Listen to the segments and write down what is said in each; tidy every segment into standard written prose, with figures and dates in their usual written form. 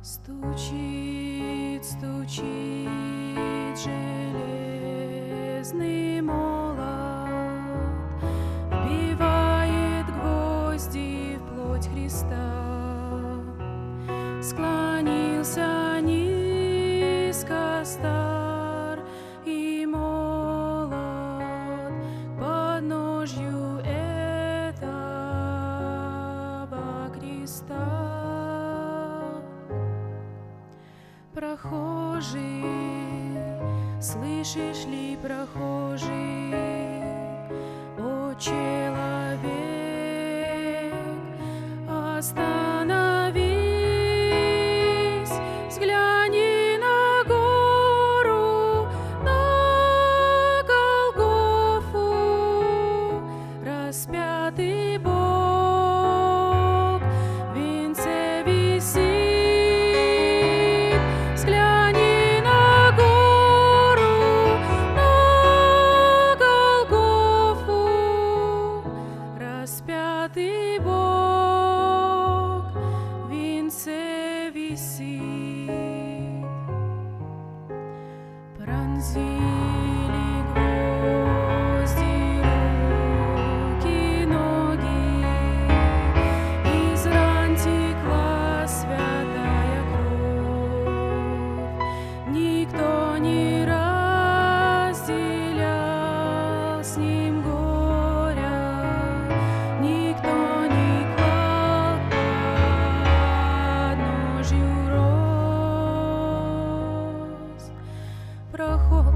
Стучит, стучит железный молот, вбивает гвозди в плоть Христа. Склонился низко стар и молод к подножью этого креста. Прохожий, слышишь ли, прохожий, о человек, остановись, взгляни на гору, на Голгофу, распятый Бог в венце висит. Распятый Бог в венце висит. Пронзили гвозди руки, ноги, из ран текла святая кровь. Никто не разделял с ним горя, никто не клал к подножью роз. Проход,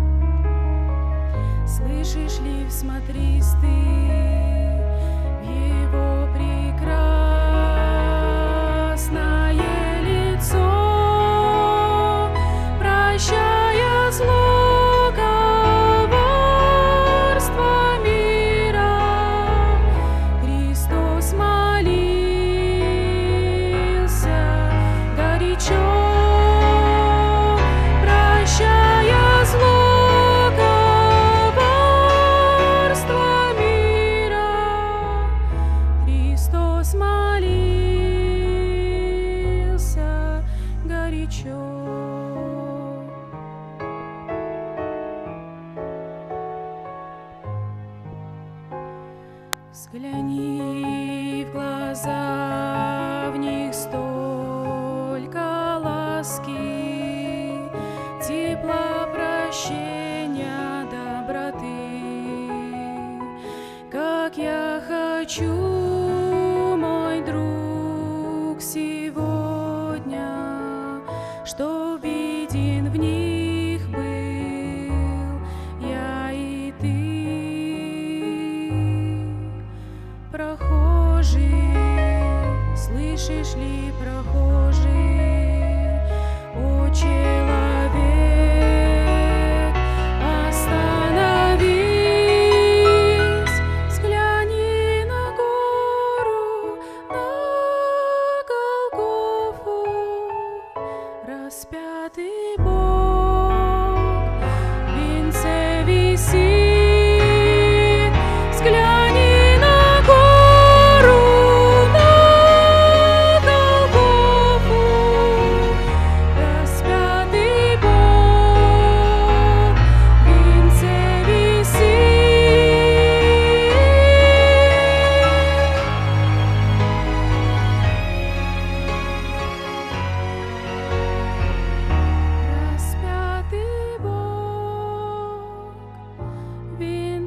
слышишь ли, всмотрись ты в его прекрасное лицо, прощая зло, коварство мира. Христос молился горячо, прощая зло, коварство мира. Христос молился горячо. Взгляни в глаза, в них столько ласки, тепла, прощения, доброты. Как я хочу, мой друг, сегодня, чтоб виден в них был я и ты. Прохожий, слышишь ли, прохожий, о человек, остановись, взгляни на гору, на Голгофу, распятый Бог в венце висит. Взгляни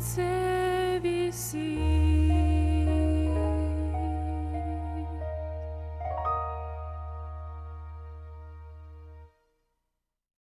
say